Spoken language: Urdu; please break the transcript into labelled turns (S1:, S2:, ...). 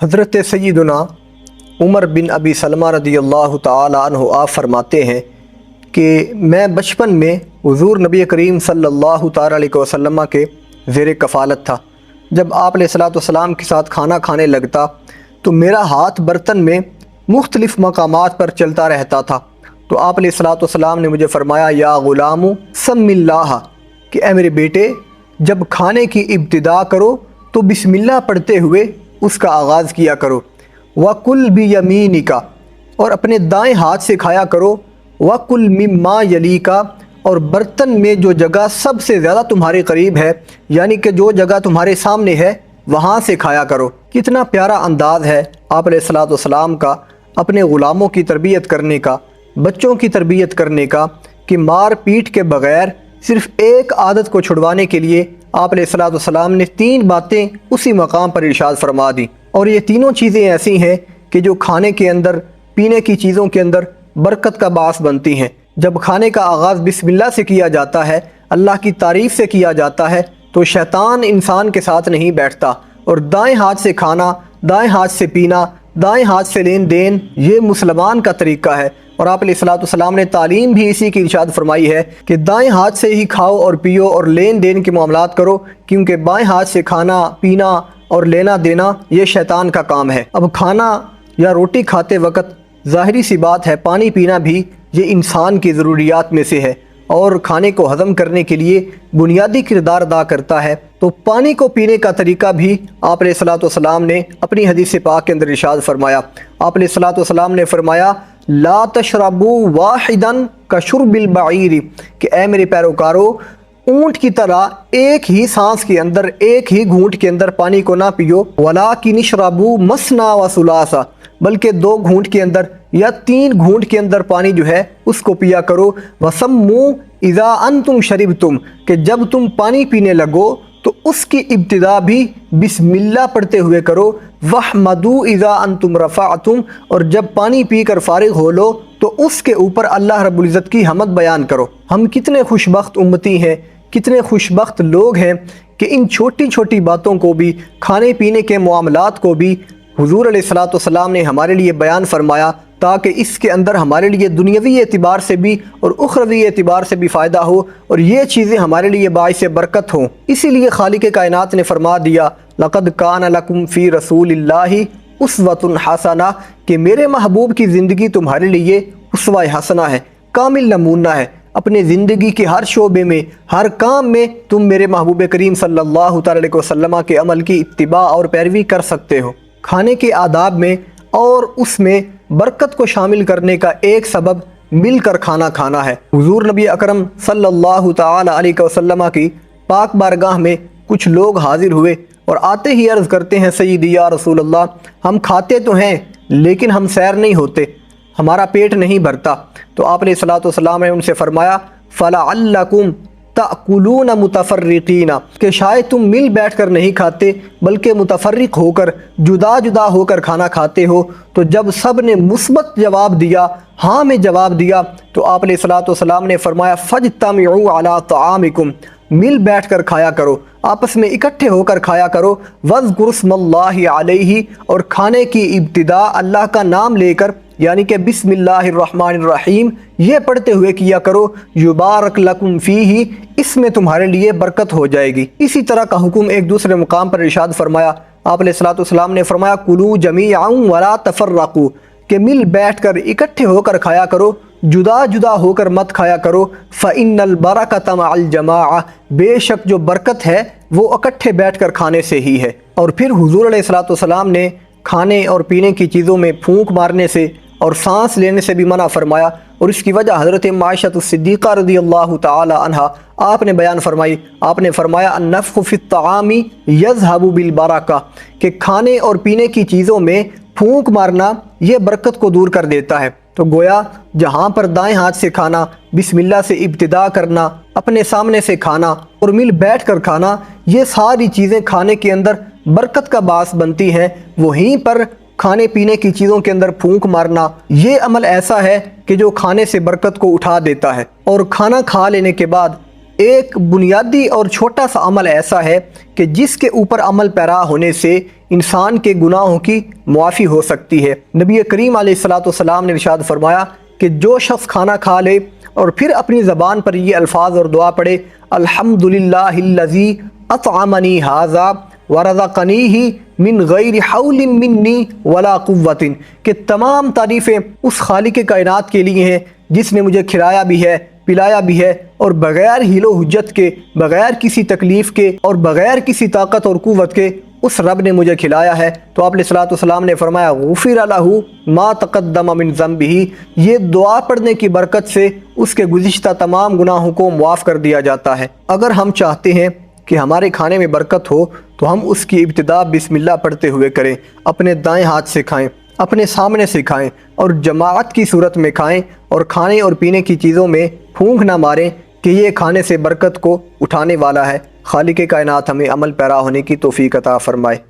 S1: حضرت سیدنا عمر بن ابی سلمہ رضی اللہ تعالیٰ عنہ آپ فرماتے ہیں کہ میں بچپن میں حضور نبی کریم صلی اللہ تعالیٰ علیہ وسلم کے زیر کفالت تھا۔ جب آپ علیہ السلام کے ساتھ کھانا کھانے لگتا تو میرا ہاتھ برتن میں مختلف مقامات پر چلتا رہتا تھا، تو آپ علیہ السلام نے مجھے فرمایا یا غلام سم اللہ، کہ اے میرے بیٹے جب کھانے کی ابتدا کرو تو بسم اللہ پڑھتے ہوئے اس کا آغاز کیا کرو، وَكُلْ بِيَمِينِكَ، اور اپنے دائیں ہاتھ سے کھایا کرو، وَكُلْ مِمَّا يَلِيكَ، اور برتن میں جو جگہ سب سے زیادہ تمہارے قریب ہے، یعنی کہ جو جگہ تمہارے سامنے ہے وہاں سے کھایا کرو۔ کتنا پیارا انداز ہے آپ علیہ السلام کا اپنے غلاموں کی تربیت کرنے کا، بچوں کی تربیت کرنے کا، کہ مار پیٹ کے بغیر صرف ایک عادت کو چھڑوانے کے لیے آپ علیہ السلام نے 3 باتیں اسی مقام پر ارشاد فرما دی، اور یہ تینوں چیزیں ایسی ہیں کہ جو کھانے کے اندر، پینے کی چیزوں کے اندر برکت کا باعث بنتی ہیں۔ جب کھانے کا آغاز بسم اللہ سے کیا جاتا ہے، اللہ کی تعریف سے کیا جاتا ہے، تو شیطان انسان کے ساتھ نہیں بیٹھتا، اور دائیں ہاتھ سے کھانا، دائیں ہاتھ سے پینا، دائیں ہاتھ سے لین دین، یہ مسلمان کا طریقہ ہے۔ اور آپ علیہ السلام نے تعلیم بھی اسی کی ارشاد فرمائی ہے کہ دائیں ہاتھ سے ہی کھاؤ اور پیو اور لین دین کے معاملات کرو، کیونکہ بائیں ہاتھ سے کھانا، پینا اور لینا دینا یہ شیطان کا کام ہے۔ اب کھانا یا روٹی کھاتے وقت ظاہری سی بات ہے پانی پینا بھی یہ انسان کی ضروریات میں سے ہے، اور کھانے کو ہضم کرنے کے لیے بنیادی کردار ادا کرتا ہے۔ تو پانی کو پینے کا طریقہ بھی آپ علیہ السلام نے اپنی حدیث پاک کے اندر ارشاد فرمایا۔ آپ علیہ السلام نے فرمایا لا تشربوا واحدا کشرب البعیر، کہ اے میرے پیروکارو اونٹ کی طرح ایک ہی سانس کے اندر، ایک ہی گھونٹ کے اندر پانی کو نہ پیو، ولکن اشربوا مثنی وثلاثا، بلکہ 2 گھونٹ کے اندر یا 3 گھونٹ کے اندر پانی جو ہے اس کو پیا کرو، وسموا اذا انتم شربتم، کہ جب تم پانی پینے لگو تو اس کی ابتدا بھی بسم اللہ پڑھتے ہوئے کرو، وَاحْمَدُوا اذا انتم رفعتم، اور جب پانی پی کر فارغ ہو لو تو اس کے اوپر اللہ رب العزت کی حمد بیان کرو۔ ہم کتنے خوش بخت امتی ہیں، کتنے خوش بخت لوگ ہیں کہ ان چھوٹی چھوٹی باتوں کو بھی، کھانے پینے کے معاملات کو بھی حضور علیہ السلام نے ہمارے لیے بیان فرمایا، تاکہ اس کے اندر ہمارے لیے دنیاوی اعتبار سے بھی اور اخروی اعتبار سے بھی فائدہ ہو، اور یہ چیزیں ہمارے لیے باعث برکت ہوں۔ اسی لیے خالق کائنات نے فرما دیا لَقَدْ كَانَ لَكُمْ فِي رَسُولِ اللَّهِ أُسْوَةٌ حَسَنَةٌ، کہ میرے محبوب کی زندگی تمہارے لیے اسوہ حسنہ ہے، کامل نمونہ ہے۔ اپنے زندگی کے ہر شعبے میں، ہر کام میں تم میرے محبوب کریم صلی اللہ تعالی علیہ وسلم کے عمل کی اتباع اور پیروی کر سکتے ہو۔ کھانے کے آداب میں اور اس میں برکت کو شامل کرنے کا ایک سبب مل کر کھانا کھانا ہے۔ حضور نبی اکرم صلی اللہ تعالی علیہ وسلم کی پاک بارگاہ میں کچھ لوگ حاضر ہوئے اور آتے ہی عرض کرتے ہیں سیدی یا رسول اللہ، ہم کھاتے تو ہیں لیکن ہم سیر نہیں ہوتے، ہمارا پیٹ نہیں بھرتا۔ تو آپ علیہ السلام نے ان سے فرمایا فَلَعَلَّكُمْ تَأْكُلُونَ مُتَفَرِّقِينَ، کہ شاید تم مل بیٹھ کر نہیں کھاتے بلکہ متفرق ہو کر، جدا جدا ہو کر کھانا کھاتے ہو۔ تو جب سب نے مثبت جواب دیا، ہاں میں جواب دیا، تو آپ علیہ السلام نے فرمایا فَاجْتَمِعُوا عَلَىٰ طَعَامِكُمْ، مل بیٹھ کر کھایا کرو، آپس میں اکٹھے ہو کر کھایا کرو، وَاذْكُرُوا اسْمَ اللَّهِ عَلَيْهِ، اور کھانے کی ابتدا اللہ کا نام لے کر، یعنی کہ بسم اللہ الرحمن الرحیم یہ پڑھتے ہوئے کیا کرو، یبارک لکم فیہ، اس میں تمہارے لیے برکت ہو جائے گی۔ اسی طرح کا حکم ایک دوسرے مقام پر ارشاد فرمایا، آپ علیہ السلام نے فرمایا کلوا جمیعا ولا تفرقوا، کہ مل بیٹھ کر اکٹھے ہو کر کھایا کرو، جدا جدا ہو کر مت کھایا کرو، فإن البرکۃ مع الجماعہ، بے شک جو برکت ہے وہ اکٹھے بیٹھ کر کھانے سے ہی ہے۔ اور پھر حضور علیہ السلام نے کھانے اور پینے کی چیزوں میں پھونک مارنے سے اور سانس لینے سے بھی منع فرمایا، اور اس کی وجہ حضرت عائشہ الصدیقہ رضی اللہ تعالی عنہا آپ نے بیان فرمائی۔ آپ نے فرمایا النفخ فی الطعام یذهب بالبرکہ، کہ کھانے اور پینے کی چیزوں میں پھونک مارنا یہ برکت کو دور کر دیتا ہے۔ تو گویا جہاں پر دائیں ہاتھ سے کھانا، بسم اللہ سے ابتدا کرنا، اپنے سامنے سے کھانا اور مل بیٹھ کر کھانا، یہ ساری چیزیں کھانے کے اندر برکت کا باعث بنتی ہیں۔ وہیں پر کھانے پینے کی چیزوں کے اندر پھونک مارنا یہ عمل ایسا ہے کہ جو کھانے سے برکت کو اٹھا دیتا ہے۔ اور کھانا کھا لینے کے بعد ایک بنیادی اور چھوٹا سا عمل ایسا ہے کہ جس کے اوپر عمل پیرا ہونے سے انسان کے گناہوں کی معافی ہو سکتی ہے۔ نبی کریم علیہ الصلوۃ والسلام نے ارشاد فرمایا کہ جو شخص کھانا کھا لے اور پھر اپنی زبان پر یہ الفاظ اور دعا پڑھے، الحمدللہ الذی اطعمنی ھذا ورزقنیہ من غیر حول منی ولا قوت، کہ تمام تعریفیں اس خالق کائنات کے لیے ہیں جس نے مجھے کھلایا بھی ہے، پلایا بھی ہے، اور بغیر حیل و حجت کے، بغیر کسی تکلیف کے اور بغیر کسی طاقت اور قوت کے اس رب نے مجھے کھلایا ہے۔ تو آپ علیہ الصلوۃ والسلام نے فرمایا غفر لہ ما تقدم من ذنبہ، یہ دعا پڑھنے کی برکت سے اس کے گزشتہ تمام گناہوں کو معاف کر دیا جاتا ہے۔ اگر ہم چاہتے ہیں کہ ہمارے کھانے میں برکت ہو تو ہم اس کی ابتدا بسم اللہ پڑھتے ہوئے کریں، اپنے دائیں ہاتھ سے کھائیں، اپنے سامنے سے کھائیں اور جماعت کی صورت میں کھائیں، اور کھانے اور پینے کی چیزوں میں پھونک نہ ماریں کہ یہ کھانے سے برکت کو اٹھانے والا ہے۔ خالق کائنات ہمیں عمل پیرا ہونے کی توفیق عطا فرمائے۔